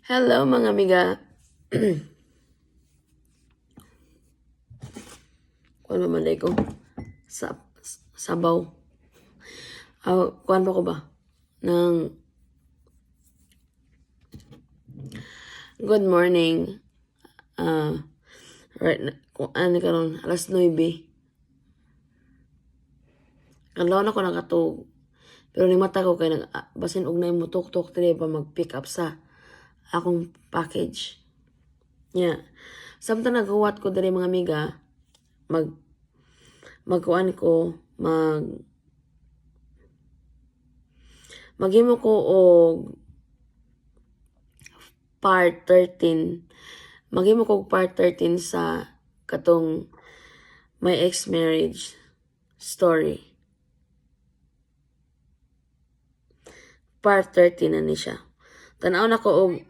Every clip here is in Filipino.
Hello mga amiga. Kuan ba ko? Sabaw. Kuan ba ko ba? Nang good morning. Right na, ano karon alas 9. Kanlaw na ko nakatug. Pero ni mata ko kay basin og nay mo tuk-tuk dili pa mag-pick up sa akong package. Samtang naghuwat ko diri mga amiga, magkuan ko, maghimo ko og part 13. Maghimo ko part 13 sa katong my ex-marriage story. Part 13 na ni siya. Tanaw na ko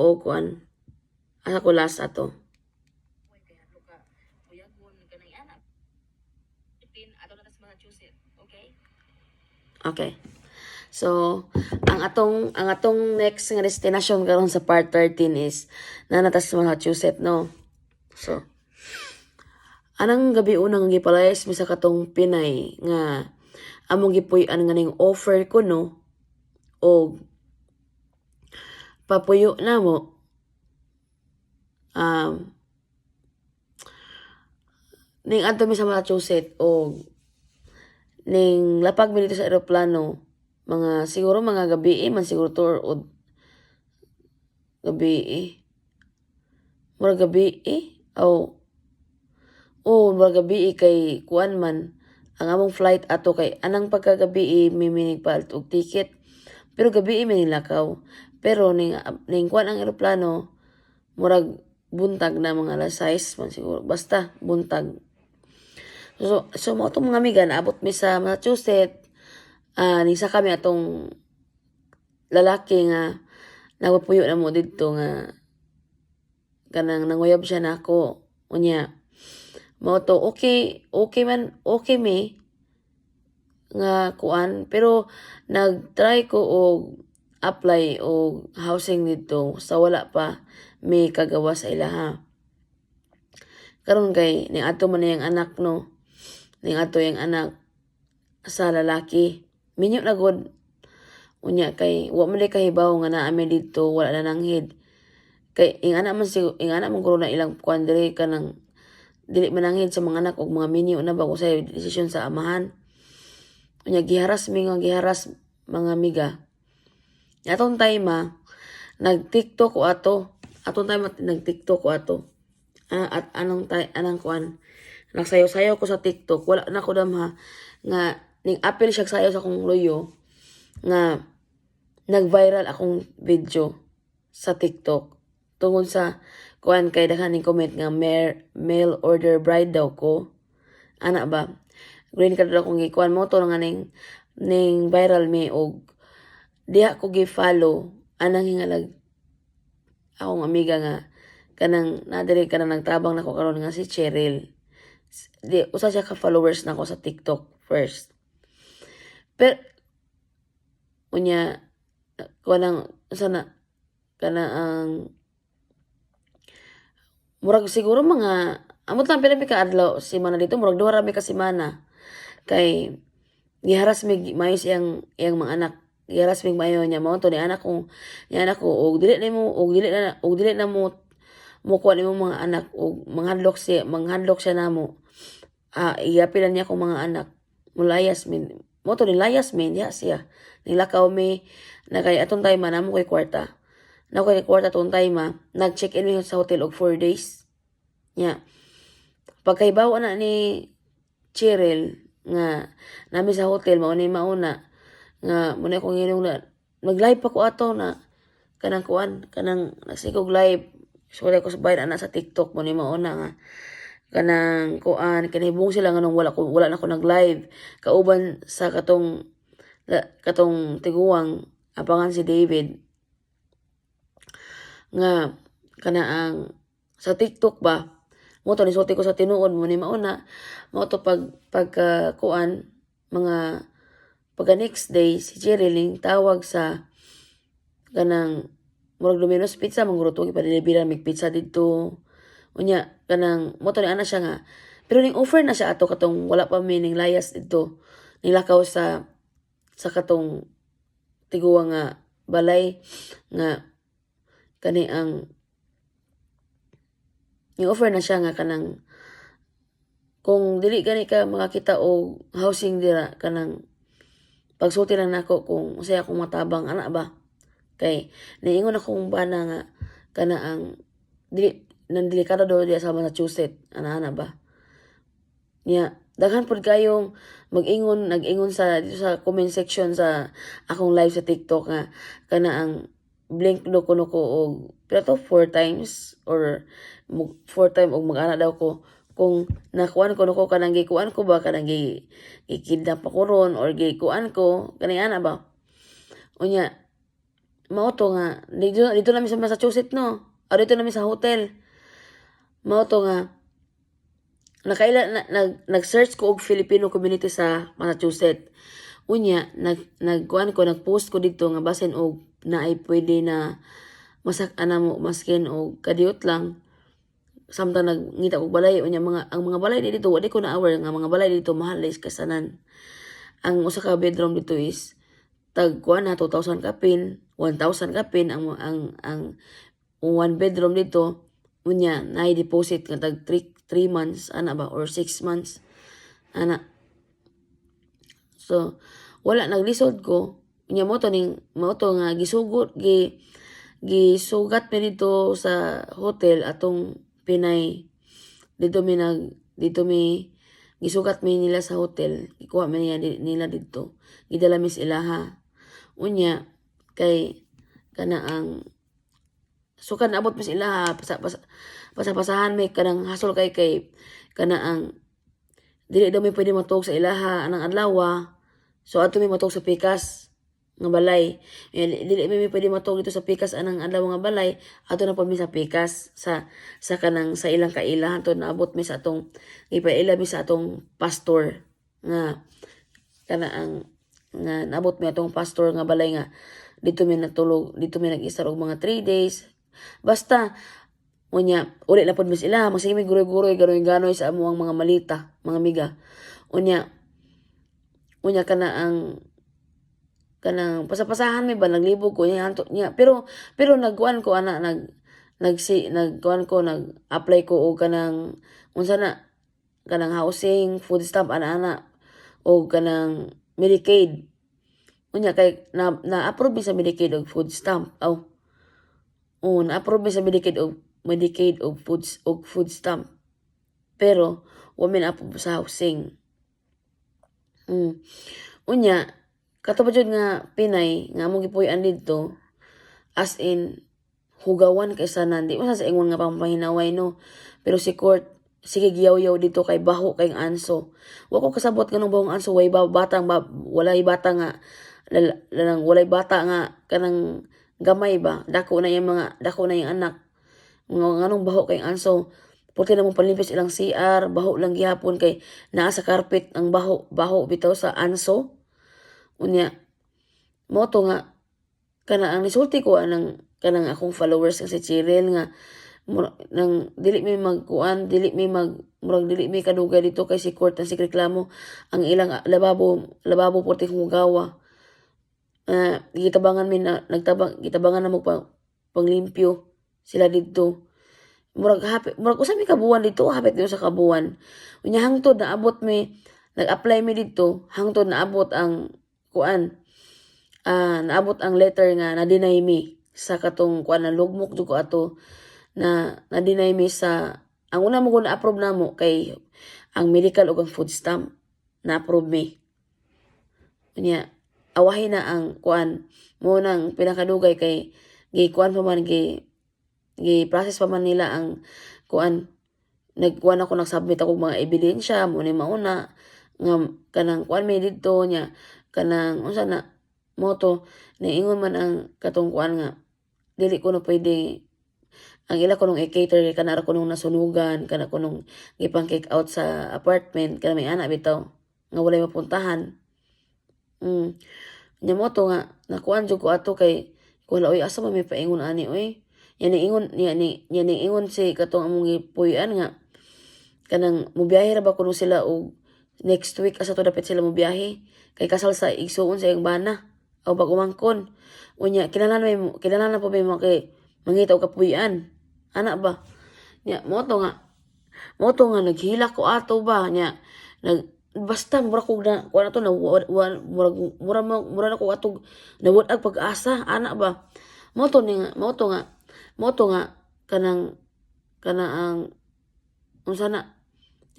og kuan. Asa ko last ato. Okay. So, ang atong next nga destination karon sa part 13 is nanatas sa Massachusetts, no? So, anang gabi unang gipalayas mi sa katong Pinay nga among gipuy-an nga ning offer ko, no? O papuyo na mo. Ning adto mi sa Massachusetts o ning lapag mi dito sa eroplano, siguro mga gabi man siguro to or gabi mura gabi mura gabi kay kuan man ang among flight ato kay anang pagkagabi miminig pa og ticket pero gabi minilakaw pero ning kuan ang eroplano murag buntag na mga alas 6 man siguro basta buntag. So mo itong mga amiga, naabot mi sa Massachusetts, nisa kami atong lalaki nga nagpapuyo na mo dito nga kanang nanguyab siya nako. Unya, mo to okay mi nga kuan pero nagtry ko og apply og housing dito sa wala pa may kagawa sa ilaha. Karon kay ni ato man yang anak, no? Ning ato yung anak sa lalaki. Minyo na god. Unya kay wa man kahibaw nga naa mi dito wala na nanghid. Kay ing anak man guro na ilang kuan diri kanang dili mananghid sa mga anak og mga minyo na bago sa desisyon sa amahan. Unya giharas mga amiga. Atong time nag-TikTok ko ato. At anong kuan nagsayaw-sayaw ko sa TikTok, wala na ko damha nga ning apil siya sayaw sa akong loyo nga nag-viral akong video sa TikTok tungod sa kuan kay daghan ning comment nga mail order bride daw ko. Ana ba? Green card akong gikuan mo to nga ning viral mi og diha ko gi-follow anang hingalag akong amiga nga kanang nadiri kanang nagtabang nako karon nga si Cheryl. Usa siya ka followers nako sa TikTok first. Pero unya kanang ang murag siguro mga amot lang pila ka adlaw si mana dito murag duha ra mi ka semana kay giharas mi mayo iyang mga anak. Giharas mi mayo niya mao to ni anak ko og dili na mo kuha nimo mga anak og manghadlok siya namo. Iapilan niya akong mga anak. Mulayas min. Mo to nilayas min diha siya. Nilakaw mi na kay atong time namo koy kwarta. Na koy kwarta atong time nag-check-in mi sa hotel og 4 days. Pagkaibaw na ni Cheryl nga nami sa hotel mauna nga muna ko nginong na nag-live pa ko ato na kanang nasigog live. So ko sa bayad ana sa TikTok mo ni mauna nga kanang kanibong sila nga nung wala na ko nag-live kauban sa katong tiguang abangan si David nga kanaang sa TikTok ba mo to nisulti ko sa tinuod mo ni mauna mo to pagka mga pagka next day si Jerilyn tawag sa kanang murag Domino's Pizza mangguruto ipadeliveran mig pizza didto. Unya kanang mo to ni ana siya nga pero ning offer na siya ato katong wala pa mi ning layas didto. Nilakaw sa katong tiguwa nga balay nga kani ang yung offer na siya nga kanang kung dili gani ka makakita og housing dira kanang pagsulti lang nako kung usay akong matabang ana ba kay niingon akong bana nga kana ang dili nang delikado daw diya sa Massachusetts ana ba niya daghan pud kayong nag-ingon sa dito sa comment section sa akong live sa TikTok nga kana ang blink do kuno ko og pero to 4 times or 4 times og mag-ana daw ko kung nakuan ko nako kanang gikuan ko ba kanang gikidnap pa ko ron or gikuan ko kanang ana ba unya mao to nga dito namin sa Massachusetts no o dito namin sa hotel mao to nga nag-search ko og Filipino community sa Massachusetts unya nag-post ko dito nga basin og naay pwede na masak ana mo maskin og kadiyot lang samtang nagngita og balay unya ang mga balay dito wala ko na aware nga mga balay dito mahal is kasanan ang usa ka bedroom dito is tag kuan na 2,000 kapin 1,000 kapin ang one bedroom dito unya naay deposit nga tag 3 months ana ba or 6 months ana so wala naglisod ko unya mo to nga gisugat mi dito sa hotel atong Pinay dito mi gisugat mi nila sa hotel ikuha mi nila dito gidala mi sa ilaha unya kay kana ang sukan abot mi sa ilaha pasahan mi kanang hasol kay kana ang dili daw mi pwede matug sa ilaha anang adlaw so ato mi matug sa pikas nga balay dili mi pwede matug dito sa pikas anang adlaw nga balay ato na po mi sa pikas sa kanang sa ilang kailahan to naabot mi sa atong ipaila mi sa atong pastor nga kana ang nga naabot mi atong pastor nga balay nga dito mi natulog dito mi nag-istar og mga 3 days basta unya uli na pod mi sila magsige mi guroy-guroy ganoy sa amuang mga malita mga miga unya kanang pasapasahan mi ba naglibog ko niya anto niya pero nagkuan ko ana nagkuan ko nag-apply ko og kanang unsa na kanang housing food stamp ana o kanang Medicaid unya kay na-approve mi sa Medicaid og food stamp na-approve mi sa Medicaid og food stamp pero wa mi na-approve sa housing unya katubad jud nga Pinay nga among gipuy-an didto as in hugawan kay sanan di man sa ingon nga pampahinaway no pero si court sige giyaw-yaw dito kay baho kay anso wa ko kasabot kanang bahong anso walay bata nga walay bata nga kanang gamay ba dako na yung anak nganong baho kay anso puti na mong panlimpis ilang CR baho lang gihapon kay naa sa carpet ang baho bitaw sa anso unya mo to nga kana ang nisulti ko kanang akong followers nga si Cheryl nga nang dili mi kadugay dito kay si court ang si reklamo ang ilang lababo puti hugawa gitabangan na mo panglimpyo sila dito murag usa mi kabuan dito hapit dito sa kabuan unya hangtod naabot mi nag-apply mi dito hangtod naabot ang naabot ang letter nga na-deny mi sa katong na lugmok jud ko ato na-deny mi sa ang una mo na-approve namo kay ang medical ug ang food stamp na-approve mi unya awahin na ang mo nang pinakadugay kay gi-process pa man nila ang nagsubmit ako mga ebidensya mo ni mauna nga kanang mi didto nya kanang unsa na moto niingon man ang katong nga dili ko na pwede ang ila ko nung i-cater kana ra ko nung nasunugan kana ko nung gipang kick out sa apartment kana may anak bitaw nga walay mapuntahan nya moto nga nakuan jud ko ato kay Wala, oy, asa man may paingon ani, oy. Yan ni ingon si katong among gipuy-an nga, kanang mubiyahe ra ba kuno sila og next week asa to dapat sila mubiyahe. Kay kasal sa igsuon sa iyang bana. O pag-umangkon. Unya, kinahanglan po may mangita og kapuy-an. Ana ba? Nya, mo to nga naghila ko ato ba nya basta mura ko na kuan ato na mura na ko atog nawad pag-asa ana ba mo to nga kanang ang unsa na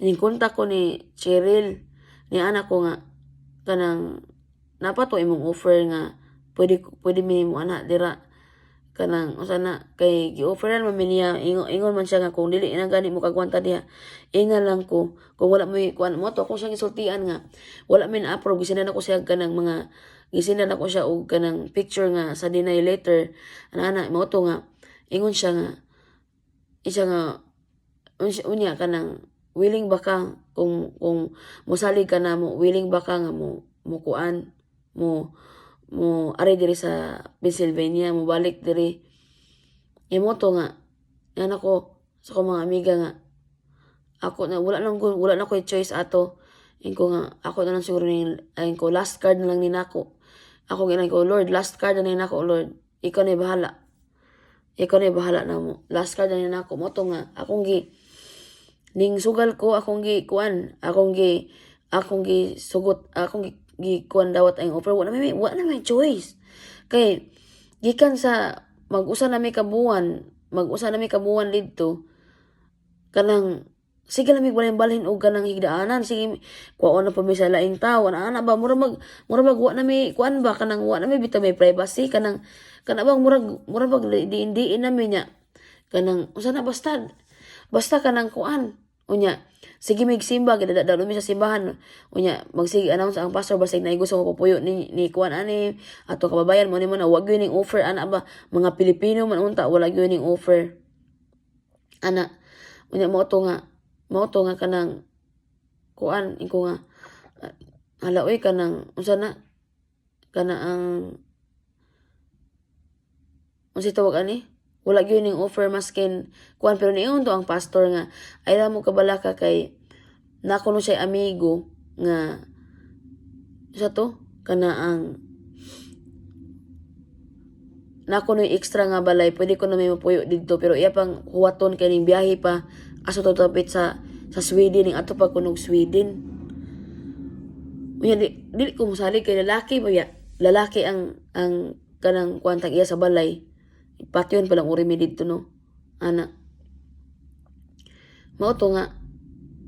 ning kontak ko ni Cheryl ni anak ko nga kanang napato imong offer nga pwede mi mo ana dira kanang usa na kay gi-offeran man niya ingon man siya nga kung dili na gani mo kagwanta diha ingal lang ko kung wala mo kuan mo to kung siya gisultian nga wala min approve gisindan ako siya kanang mga gisindan ako siya og kanang picture nga sa deny letter ana mo to nga ingon siya nga unya kanang willing ba ka kung mosalig ka na mo willing ba ka nga mo kuan mo ari diri sa Pennsylvania mo balik diri imo to nga yan ako sa ko mga amiga nga ako na wala na ko choice ato ingko nga ako na lang siguro ni ko last card na lang ni nako ako ginay ko Lord last card na ni nako Lord ikaw na bahala na mo last card na ni nako mo to nga akong ning sugal ko akong gi sugot akong gikuan dawat ang offer wala may choice kay gikan sa mag-usa na may kabuan didto kanang sige lang mig balhin og kanang higdaanan sige kuha na pa mi sa laing tawo ana ba mura mag wa na may kuan ba kanang wa na may bitaw may privacy kanang bang murag diin na mi nya kanang usa na basta kanang kuan unya sige mig simba gid dadalo mi sa simbahan unya magsige announce ang pastor basig na gusto ko pupuyo ni kuan ani ato kababayan mo ni mo na wag gyud ning offer ana ba mga Pilipino man unta wala gyud ning offer ana unya mo to nga kanang kuan ingko nga hala oy kanang unsa na kana ang unsa tawag ani wala gyud ning offer maskin kuan pero niingon to ang pastor nga ay ra mo kabalaka kay nako no siya amigo nga sa to kana ang nako no extra nga balay pwede ko na may mapuyo didto pero iya pang huwaton kay ning biyahe pa aso to tapit sa Sweden ning ato pa kunog Sweden unya dili ko mosalig kay lalaki ba ya lalaki ang kanang kwantang iya sa balay patyon palang uri mi didto no ana mao to nga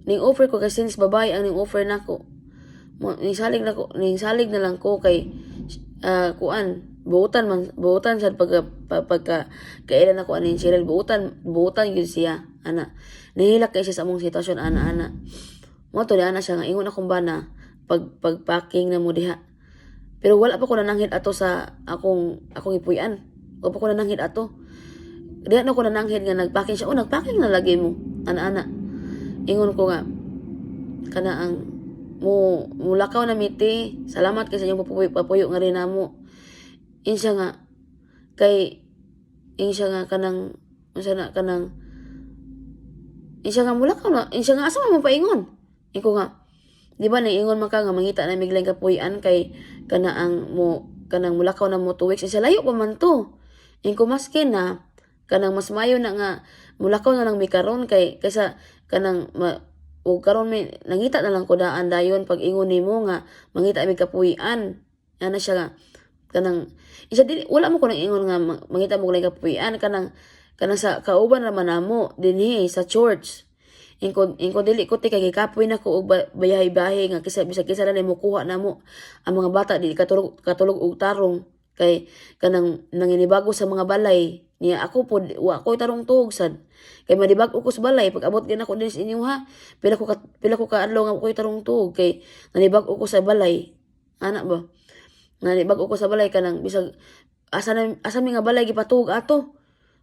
ning offer ko kay since babae ang ning offer nako ning salig na lang ko kay kuan buutan sa pagka kailan ako aning Cheryl buutan gyud siya ana nihilak kay siya sa among sitwasyon ana mo to ana siya nga ingon akong bana pagpacking na mo diha pero wala pa ko nananghid ato sa akong ipuy-an o pa ko nananghid ato diha na ko nananghid nga nagpacking siya nagpacking na lagi mo ana ingon ko nga kana ang mulakaw na miti salamat kay sa inyong papuyo nga rin namo insya nga kanang unsa na kanang insya nga mulakaw na insya nga asa mo paingon iko nga di ba naingon man ka nga mangita na miglang kapuy-an kay kanang mulakaw na mo 2 weeks isa layo pa man to ingko maskin na kanang mas mayo na nga mulakaw na lang mi karon kaysa kanang o karon may nangita na lang ko daan dayon pag ingon nimo nga mangita mi kapuy-an ana siya nga kanang isa dili wala mo ko nang ingon nga mangita mo kay kapuy-an kanang sa kauban ra man namo dinhi sa church ingko dili ko ti kay kapoy na ko og bayahi nga kisa na mo kuha namo ang mga bata dili katulog og tarong kay kanang nanginibago sa mga balay niya ako po wa ko tarong tuog sad kay madibag-o ko sa balay pag abot gid ako din sa inyo ha pila ko ka adlaw nga ko tarong tuog kay nanibag-o ko sa balay ana ba nanibag-o ko sa balay kanang bisag asa mi nga balay gipatuog ato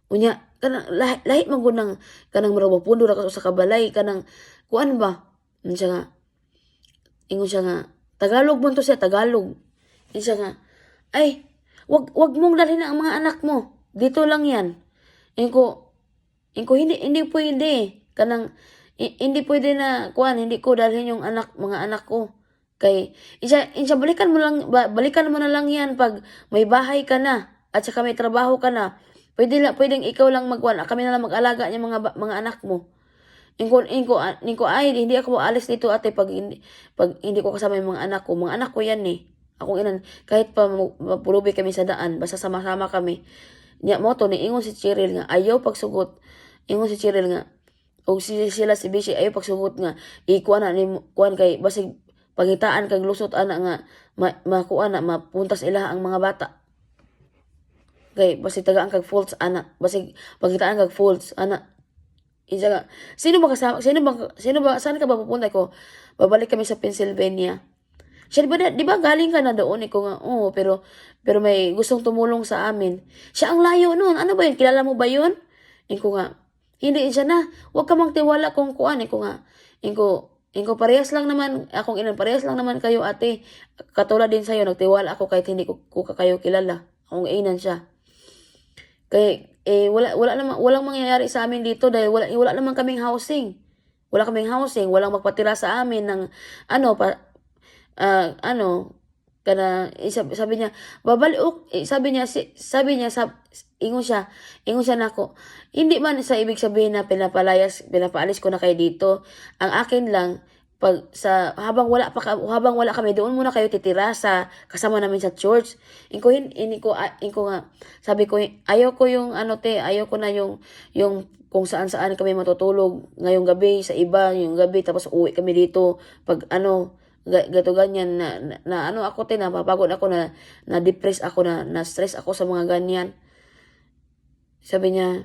unya kanang lahi man gud nang kanang murag pundo ra ka sa kabalay kanang kuan ba siya nga ingon siya nga Tagalog man to siya Tagalog siya nga ay wag mong dalhin ang mga anak mo. Dito lang yan. Inko hindi pwede. Hindi pwede na hindi ko dalhin yung mga anak ko. Kay isa balikan mo na lang yan pag may bahay ka na at saka may trabaho ka na. Pwedeng ikaw lang kami na lang mag-alaga ng mga anak mo. Inko ay hindi ako aalis dito ate pag hindi ko kasama yung mga anak ko. Mga anak ko yan eh. Akong inan kahit pa mapulubi kami sa daan basta sama-sama kami. Nya mo to ni ingon si Cheryl nga ayaw pagsugot. Ingon si Cheryl nga og sila si Bishi ayaw pagsugot nga ikuan na ni kay basig pagitaan kag lusot ana nga makuan na mapuntas ila ang mga bata. Kay basig tagaan kag faults ana basig pagitaan kag faults ana. Isa nga, sino ba, saan ka ba pupunta ko? Babalik kami sa Pennsylvania. Siya, di ba galing ka na doon? Iko nga, oo, pero may gustong tumulong sa amin. Siya ang layo noon. Ano ba yun? Kilala mo ba yun? Iko nga, hindi siya na. Huwag ka magtiwala kung kuan. Iko nga, Inko parehas lang naman, parehas lang naman kayo ate. Katulad din sa'yo, nagtiwala ako kahit hindi ko kayo kilala. Akong inan siya. Kaya, walang mangyayari sa amin dito dahil wala naman kaming housing. Wala kaming housing, walang magpatira sa amin ng sabi niya, babalik, ingon siya nako. Hindi man sa ibig sabihin na pinapaalis ko na kayo dito. Ang akin lang, habang wala kami doon muna kayo titira sa kasama namin sa church. Inko nga sabi ko ayaw ko yung ayaw ko na yung kung saan kami matutulog ngayong gabi sa iba yung gabi tapos uwi kami dito pag gato ganyan na ako napapagod ako na depress ako na stress ako sa mga ganyan. Sabi niya,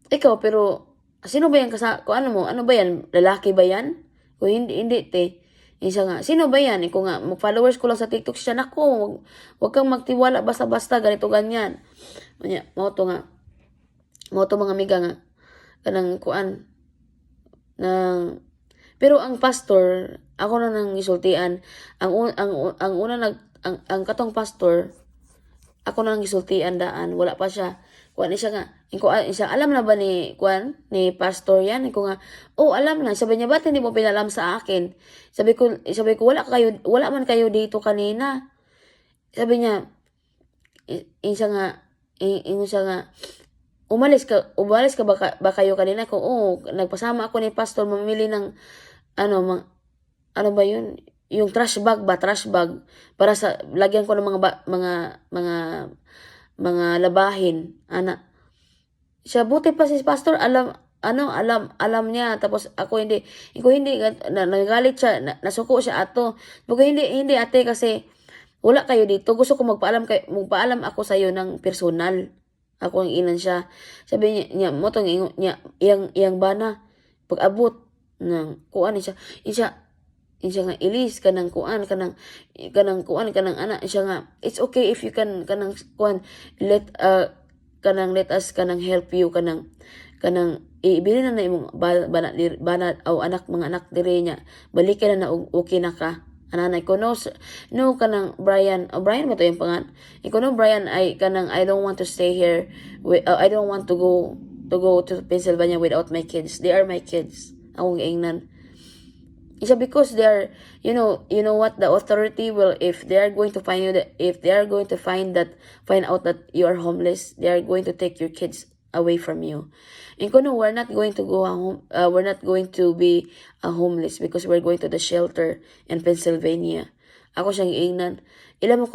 ikaw pero sino ba yan kung ano mo? Ano ba yan? Lalaki ba yan? Kung hindi te. Isa nga, sino ba yan? Iko nga, mag-followers ko lang sa TikTok siya. Naku, wag kang magtiwala basta-basta, ganito, ganyan. Mo to mga amiga nga. Kanang kuan. Pero ang pastor, ako na nang isultian. Ang katong pastor, ako na nang isultian daan. Wala pa siya. Kuan siya nga. Alam na ba ni pastor yan? Iko nga, alam na. Sabi niya, ba't hindi mo pinalam sa akin? Sabi ko, wala man kayo dito kanina. Sabi niya, umalis ka ba kayo kanina? Kung nagpasama ako ni pastor, mamili ng, ano ba yun? Yung trash bag, para sa, lagyan ko ng mga labahin, siya buti pa si pastor alam niya tapos ako hindi nagalit siya nasuko siya ato pero hindi ate kasi wala kayo dito gusto ko magpaalam ako sa iyo ng personal ako ang inan siya sabi niya mo tong iyang bana pag abot ng kuan siya nga ilis kanang kuan kanang anak siya nga it's okay if you kanang kuan let us help you kanang ibili na imong banat o mga anak dire niya balikan na okay na ka ananay ko no kanang Brian ba to yung pangan iko no Brian I don't want to stay here I don't want to go to Pennsylvania without my kids. They are my kids akong giingnan isa because they are you know what the authority will if they are going to find out that you are homeless they are going to take your kids away from you and kuno we're not going to go home we're not going to be homeless because we're going to the shelter in Pennsylvania ako siyang giingnan ilamang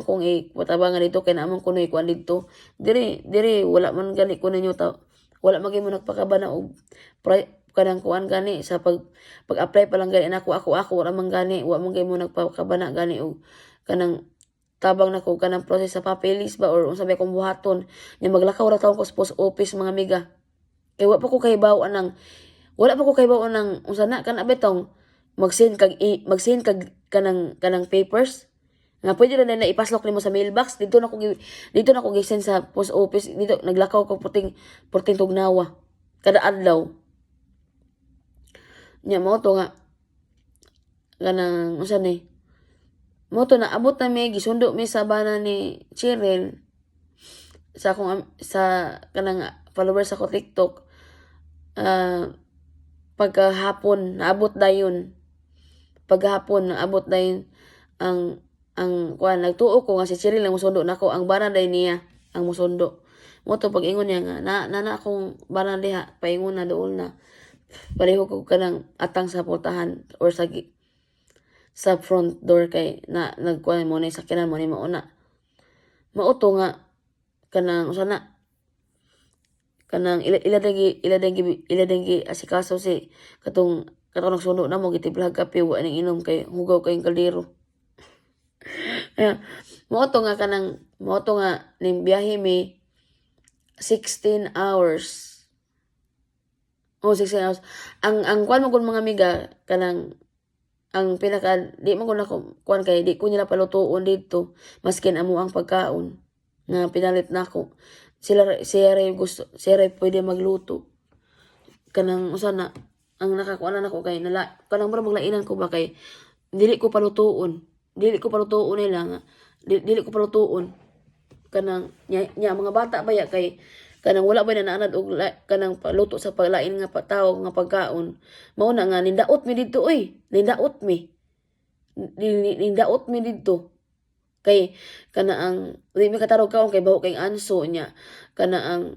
kong ipatabangan dito kay naamang kuno ikuan dito dire wala man gali ko ninyo wala magay mo nagpakabana og kanang kuan gani sa pag-apply pa lang gani ako wala man gani wa man gay mo nagpakabana gani og kanang tabang nako kanang process sa papeles ba or unsa bay kong buhaton nya maglakaw ra taon ko sa post office mga amiga kay wala pa ko kahibaw ng unsa na kana betong mag-send kag kanang papers nga pwede ra na ipaslok nimo sa mailbox dito na ko gi-send sa post office dito naglakaw ko puting tugnawa kada adlaw nya mo to nga kanang unsa ni mo to naabot na mi gisundo mi sa bana ni Cheryl sa akong sa kanang followers ako TikTok. Pagkahapon naabot dayon. Paghapon naabot dayon ang kuan nagtuo ko nga si Cheryl ang musundo nako ang bana day niya ang musundo. Mo to pag-ingon niya nga na akong bana diha paingon na dool na pareho ko kanang atang sa pultahan or sa front door kay na nagkuan mo ni sakyanan mo ni mauna. Mauto nga kanang usa na kanang ila asikaso si katong nagsundo na mo gitiblag kape wa ning inom kay hugaw kayong kaldero. Mauto nga ning biyahe mi 16 hours. 16 hours. Ang kuan mo kun mga amiga kanang ang pinaka di man ko na kuan kay di ko nila palutuon dito maskin amo ang pagkaon nga pinalit nako. Siya ray pwede magluto. Kanang usa na ang nakakuan na nako kay nala kanang mura maglainan ko ba kay dili ko palutuon nila nga dili ko palutuon kanang nya mga bata baya kay kanang wala ba na naanad og kanang paluto sa paglain nga pataw nga pagkaon mao na nga nindaot mi didto nindaot mi didto kay kana ang di mi katarog kaon kay baho kay anso nya kanang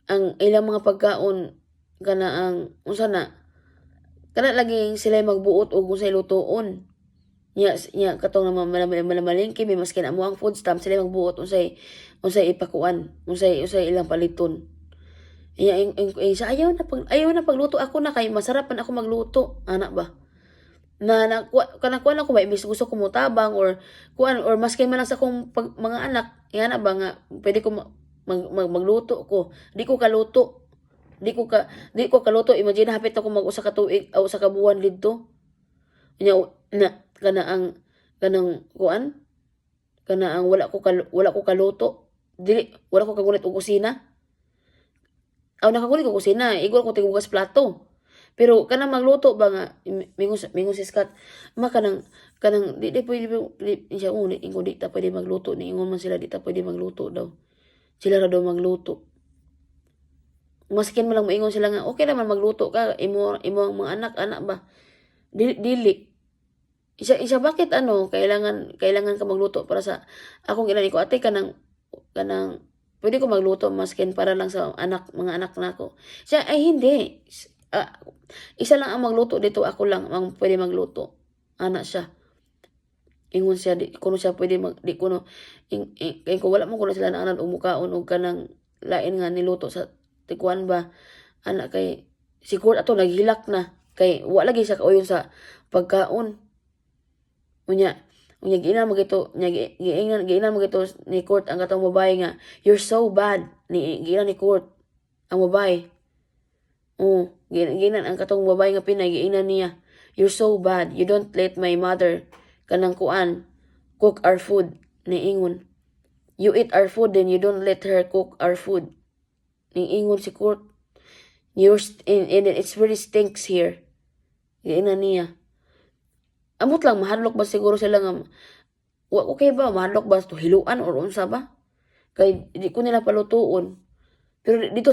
ang ilang mga pagkaon ang unsa na kana laging sila magbuot og unsay lutoon nya katong malamalingki may maskin amo ang food stamp sila magbuot unsay ipakuan unsay ilang paliton nya sa ayaw na pagluto ako na kay masarap man ako magluto ana ba na kuan ako ba imbis gusto ko mutabang or kuan or maskin man lang sa akong mga anak ingana ba nga pwede ko magluto ko di ko kaluto imagine hapit ako mag-usa ka tuig o usa ka buwan didto nya na kanang kuan kana ang wala ko kaluto dili wala ko kagulit og kusina nakagulit ko kusina igol ko tigugas plato pero kanang magluto ba nga mingon si Scott ma kanang di pwede siya ingon di ta pwede magluto ni ingon man sila di ta pwede magluto daw sila ra daw magluto maskin man lang moingon sila nga okay naman magluto ka imo ang mga anak ba dili isa bakit kailangan ka magluto para sa akong inani ko ate kanang pwede ko magluto maskin para lang sa mga anak nako siya ay hindi isa lang ang magluto dito ako lang ang pwede magluto ana siya ingon siya di kuno siya pwede di kuno kay ko wala mo kuno sila naanan umukaon og kanang lain nga niluto sa tikuan ba ana kay siguro ato naghilak na kay wala lagi siya kauyon sa pagkaon unya giinan mo gito giinan mo gito ni Court ang katong babae nga you're so bad giinan ni Court ang babae giinan ang katong babae nga Pinay giinan niya you're so bad you don't let my mother kanang kuan cook our food ni ingon you eat our food then you don't let her cook our food ni ingon si Court and it's very stinks here giinan niya amot lang mahadlok ba siguro sila nga okay ba mahadlok ba to hiluan or unsa ba kay di ko nila palutuon pero dito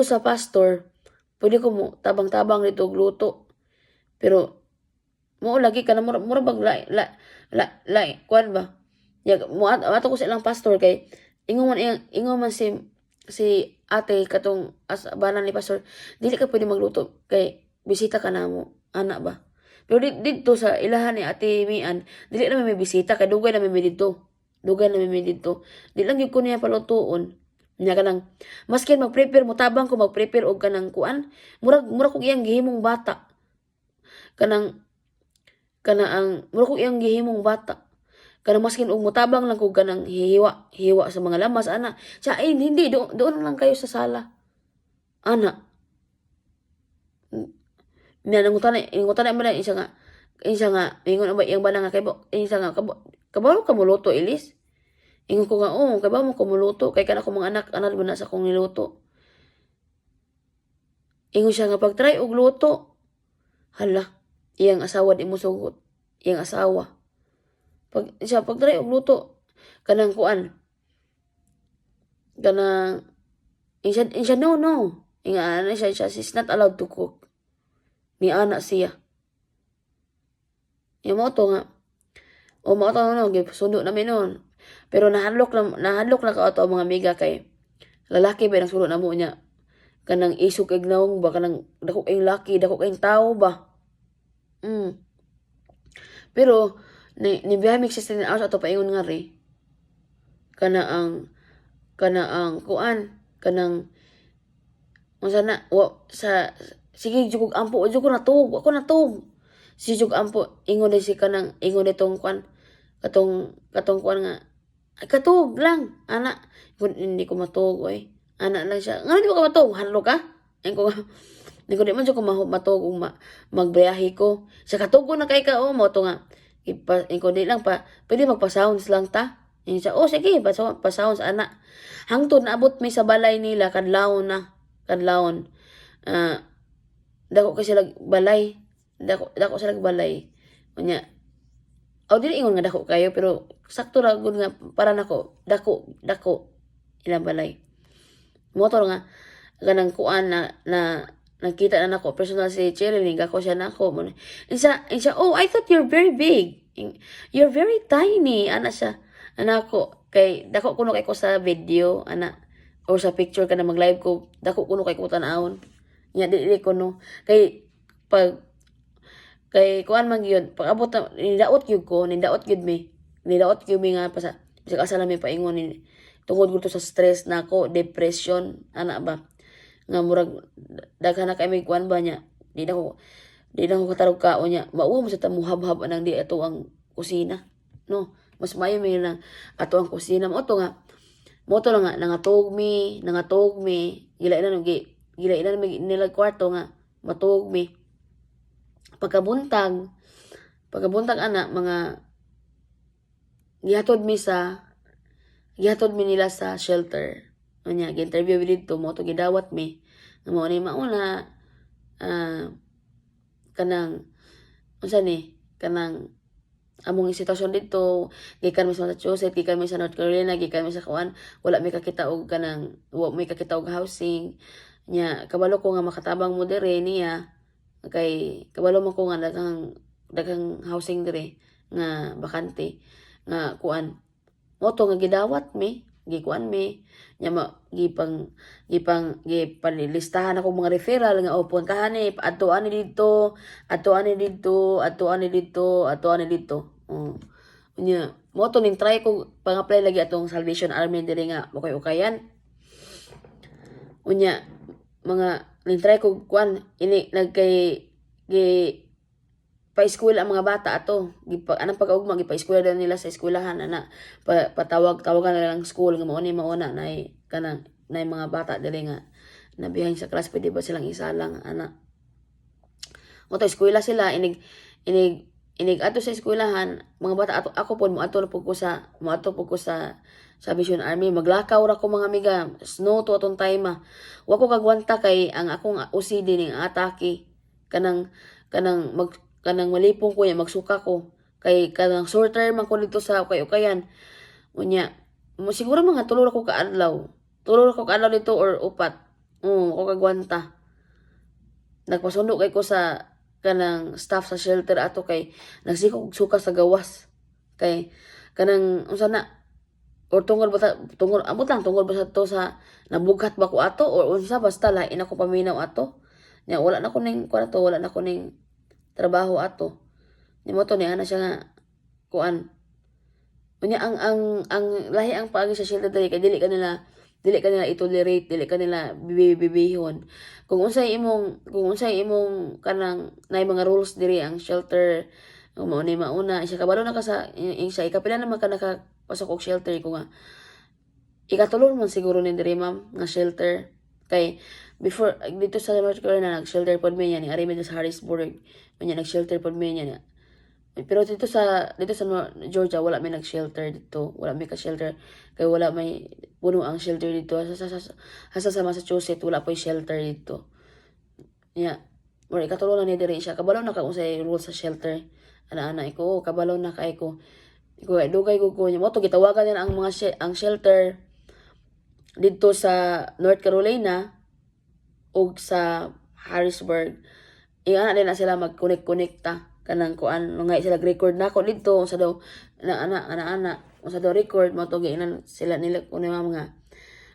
sa pastor pwede ko mo tabang-tabang dito og luto pero mo lagi ka na mura bag la kuan ba mo ato ko sa ilang pastor kay ingon man si ate katong banan ni pastor dili ka pwede magluto kay bisita ka namo ana ba pero dito sa ilahan ni Ate Mian, dili na may bisita kay dugay na may dito. Di lang gyud ko niya palutuon. Nya kanang maskin mag-prepare mo tabang ko mag-prepare og kanang kuan, murag ko iyang gihimong bata. Kanang murag ko iyang gihimong bata. Kanang maskin og mutabang lang ko kanang hiwa sa mga lamas ana. Siya hindi doon lang kayo sa sala. Ana. Ingutan na mo na isa nga ingon ba iyang bana nga kay isa nga kabalo ka muluto Ilis ingon ko nga kay ba mo ko muluto kay kana ko mga anak ba na sa kong niluto ingon siya nga pag try og luto Hala, iyang asawa di mo sugot. Iyang asawa. Pag dali og luto, kanang kuan, kanang, insya no. Inga ano siya, she's not allowed to cook. Ni ana siya. Yung mo to nga, o mo to no, sundo namin noon. Pero nahanlok na ka ato mga amiga kay lalaki ba nang sulod na mo niya. Kanang isog kay gnaong ba, kanang dako kayong laki, dako kayong tao ba. Pero, ni biyahe mig 16 hours ato paingon nga ri, kana ang kuan, kanang, unsa na, sige, jugog ampo, jugog natug, ako natug. Si jug ampo, ingon si kanang, ingon itong kuan, katong kuan nga, ay katug lang, ana, hindi ko matug, oy. Ana lang siya, nga hindi mo ka matug, hanlo ka? Ayun ko, hindi ko di man siya ko matug, magbiyahe ko. Sa katugo na kay ka, mo to nga, ko di lang pa, pwede magpa-sounds lang ta. Yung siya, sige, pa-sounds, ana. Hangtod naabot mi sa balay nila, kadlawon na, kadlawon. Dako kasi lag balay, dako sa balay. Unya, dili ingon nga dako kayo, pero sakto ra gud nga para nako, dako ilang balay. Motor nga kanang kuan na nakita na nako personal si Cheryl, ako siya nako. Insa, oh, I thought you're very big. You're very tiny. Ana siya. Anako kay dako kuno kay ko sa video ana or sa picture kana mag-live ko, dako kuno kay ko tan-awon. Nya dili ko no kay pag kay kuan man gyud pag abot nidaot gyud ko, nidaot gyud mi nga pa sa asa lang mi paingon ni tungod gud to sa stress nako, depression ana ba nga murag daghan na kay may kuan ba nya di na ko katarog kao nya mauwa mo sa tamuhab-hab anang di ato ang kusina no, mas maayo mi lang ato ang kusina mo to nga mo to nga nangatog mi gila ina nila kwarto nga matug mi pagkabuntag ana mga gihatod mi nila sa shelter. Unya gi-interview mi dito mo to gidawat mi. Nga mao ni mauna kanang unsa ni kanang among sitwasyon dito gikan mi sa Massachusetts, gikan mi sa North Carolina, gikan mi sa kuan, wala mi kakita og housing. Nya kabalo ko nga makatabang mo dire niya kay kabalo man ko nga daghang housing dire nga bakante nga kuan moto nga gidawat mi gikuan mi nya gipalistahan ako mga referral nga puntahan ni adto ani dito nya moto ning try ko pang-apply lagi atong Salvation Army dire nga ukay-ukayan unya mga nintry ko kuan ini nagkay pa-school ang mga bata ato anang pag-ugma gipa-school nila sa eskwelahan ana tawagan na lang school nga mao ni mauna nay kanang nay mga bata dili nga nabiyahin sa class pwede ba silang isalang ana mo to eskwela sila inig ato sa eskwelahan mga bata ato ako pod mo ato po ko sa Salvation Army maglakaw ra ko mga amiga snow to atong time wa ko kagwanta kay ang akong OCD ning atake kanang malipong ko ya magsuka ko kay kanang short term man ko dito sa ukayan unya siguro mga tulo ra ko kaadlaw dito or upat ko kagwanta nagpasundo kay ko sa kanang staff sa shelter ato kay nagsikog suka sa gawas kay kanang unsa na or tungod ba to sa nabughat ba ko ato or unsa basta lain ako paminaw ato nya wala na ko ning kwarto wala na ko ning trabaho ato ni mo to ni ana siya nga kuan unya ang lahi ang paagi sa shelter dili kay dili kanila i-tolerate dili kanila bibihon kung unsay imong kanang nay mga rules diri ang shelter mao ni mauna siya kabalo na ka sa ikapila naman ka nakapasok og shelter ko nga ikatulong man siguro ni diri ma'am nga shelter kay before dito sa North Carolina nag-shelter pod mi yan ni ari sa Harrisburg nya nag-shelter pod mi yan pero dito sa Georgia wala may nag-shelter dito wala may ka-shelter kay wala may puno ang shelter dito sa Massachusetts wala pa shelter dito nya Mura ikatulo na ni diri siya. Kabalo na ka unsay rule sa shelter. Ana-ana ko, kabalo na kay ko. Iko dugay ko ko mo to gitawagan nila ang mga ang shelter dito sa North Carolina o sa Harrisburg. Ana din na sila mag-connect-connecta kanang kuan ngay sila record na ko dito sa daw ana sa daw record mo to giinan sila nila kuno mga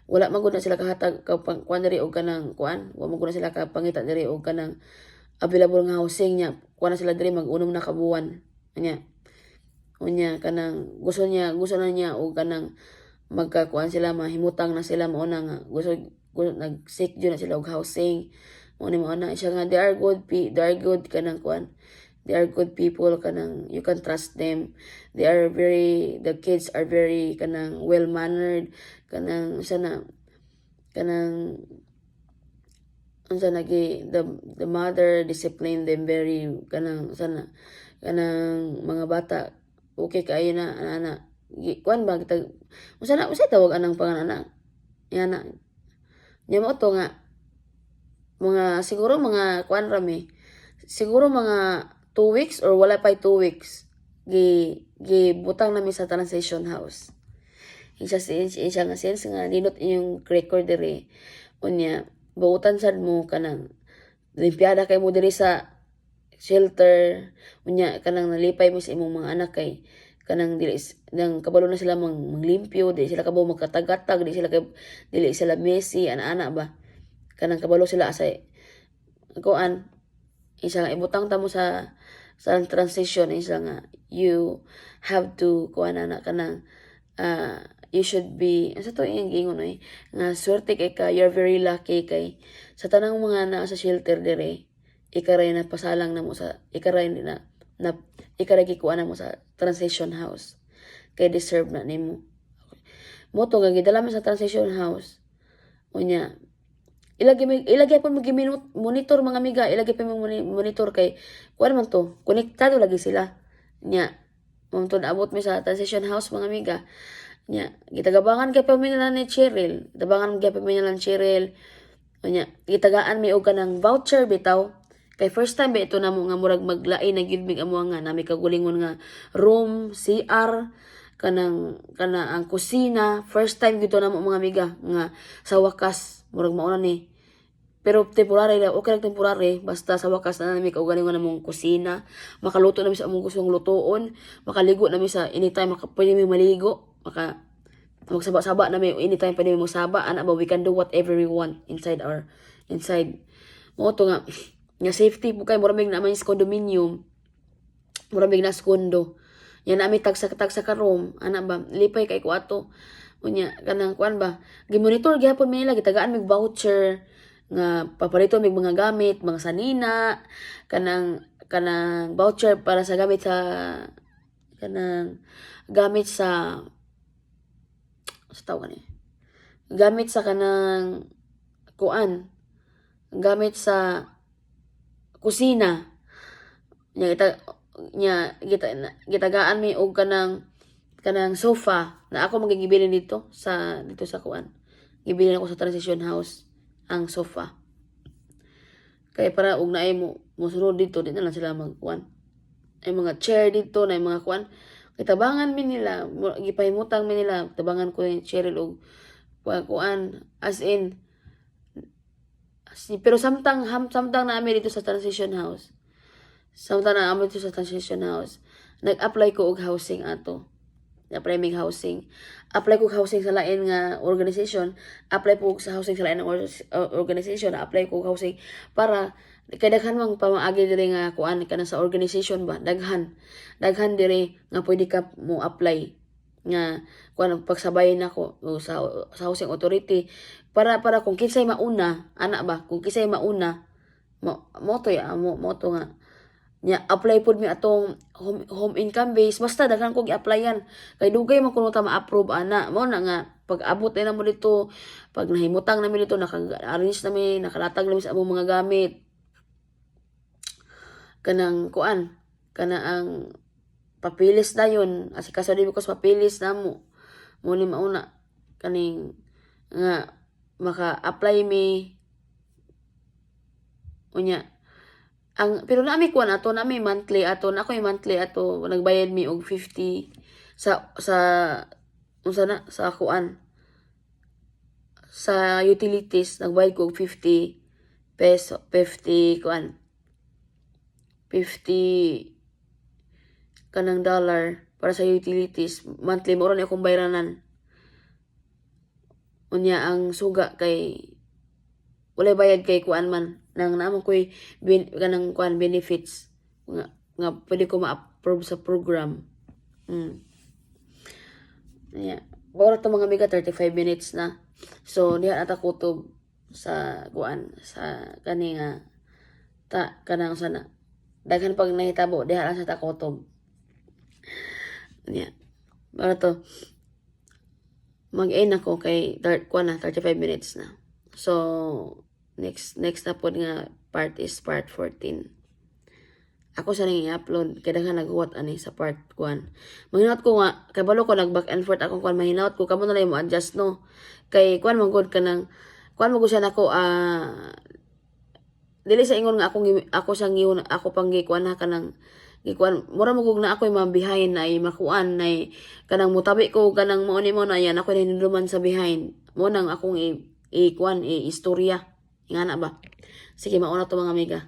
wala man gud na sila kahatag kuan diri og kanang kuan wa man gud na sila kapangita diri og kanang available nga housing nya kuan na sila diri mag-unom na kabuwan nya unya kanang gusto na niya og kanang magkakuan sila mahimutang na sila mo na nga gusto nag-seek na sila og housing mo na siya nga they are good kanang kuan they are good people kanang you can trust them the kids are very kanang well mannered kanang sana kanang unsa nagi the mother discipline them very kanang sana kanang mga bata okay kaayo na ana kuan ba kita unsa tawag anang pangalan yana nya mo to nga mga siguro mga kuan rami siguro mga 2 weeks or wala pa 2 weeks butang nami sa transition house isa nga sense nga dinot yung record diri unya buutan sad mo kanang limpiada kay mo diri sa shelter unya kanang nalipay mo sa imong mga anak kay kanang dili nang kabalo na sila manglimpyo dili sila kabaw magkatagatag dili sila messy ana ba kanang kabalo sila sa kuan isa nga ibutang ta mo sa transition isa nga you have to kuan ana kanang you should be asa to yung gingon nga swerte kay ka you're very lucky kay sa tanang mga naa sa shelter dire ikaray na pasalang na mo sa ikaray na ikaray gikuan na mo sa transition house kay deserve na nimo mo to nga gidala mo sa transition house unya ilagay po monitor mga amiga ilagay pa monitor kay kuan man to konektado lagi sila nya to naabot mi sa transition house mga amiga nya gitagabangan kay pamilya ni Cheryl tabangan kay pamilya ni Cheryl nya gitagaan mi og kanang voucher bitaw kay first time ba ito namo nga murag maglain na gyud mig amo nga nami kagulingon nga room CR kana ang kusina first time gito namo mga amiga nga sa wakas murag mauna ni pero temporary lang okay lang temporary basta sa wakas na nami kaugalingon namong kusina makaluto nami sa among gustong lutoon makaligo nami sa anytime pwede mi maligo magsaba-saba nami anytime pwede mi magsaba ana ba we can do whatever we want inside mo to nga safety po kay muramig na may condominium muramig na kondo yan nami tagsa ka room ana ba lipay kay kuato unya kanang kuan ba gimonitor gyapon mi nila gitagaan mig voucher nga paparito mig mga gamit mga sanina kanang voucher para sa gamit sa tawag ni gamit sa kanang kuan gamit sa kusina gitagaan mi og kanang sofa na ako magigibilin dito sa kuan gibilin ako sa transition house ang sofa kay para og naay mo sunod dito di na lang sila magkuan ay mga chair dito na mga kuan kitabangan mi nila gipahimutang mi nila tabangan ko yung Cheryl og kuan as in pero samtang na ami dito sa transition house. Nag-apply ko og housing ato. Apply mig housing. Apply ko housing sa lain nga organization. Apply ko sa housing sa lain nga organization. Apply ko housing para kay daghan mang pamaagi diri nga kuan kana sa organization ba daghan diri nga pwede ka mo apply nga kuan pagsabayin nako sa housing authority para kung kinsay mauna ana ba kung kinsay mauna mo to nga nya apply pud mi atong home income base basta daghan ko gi-applyan kay dugay man kuno ta ma-approve ana mo na nga pag abot na mo dito pag nahimutang na mi dito naka-arrange na mi nakalatag na mi sa among mga gamit kanang kuan kana ang papilis na yun asikaso di ko sa papilis na mo ni mauna kaning nga maka-apply mi unya pero na may kuan ato, na may monthly ato, na ako yung monthly ato, nagbayad mi og 50 sa unsa na sa kuan sa utilities, nagbayad ko og 50 peso, 50 kuan 50 kanang dollar para sa utilities monthly, mo ron akong bayranan. Unya ang suga kay walay bayad kay kuan man nang naman ko'y kanang kuan benefits nga pwede ko ma-approve sa program. Yeah. Bawat to mga amiga 35 minutes na. So diha ata kutob sa kuan sa kani nga kanang sana daghan pag nahitabo diha lang sa ta kutob. Yeah. Bawat to mag-end ako kay kuan na 35 minutes na. So next na pod nga part is part 14. Ako sa nang i-upload kay daghan naghuwat ani sa part 1. Mahinawat ko nga kay balo ko nag back and forth akong kuan, mahinawat ko kamo na lang mo adjust no. Kay kuan man gud kanang kuan mo gud siya nako dili sa ingon nga ako sang ngiyon ako pang gikuan na kanang gikuan mura mo gug na ako yung behind ay makuan nay kanang mutabi ko kanang mo ni mo na yan ako hinuduman sa behind mo nang akong i-kuan istorya ingana ba. Sige mauna to mga amiga.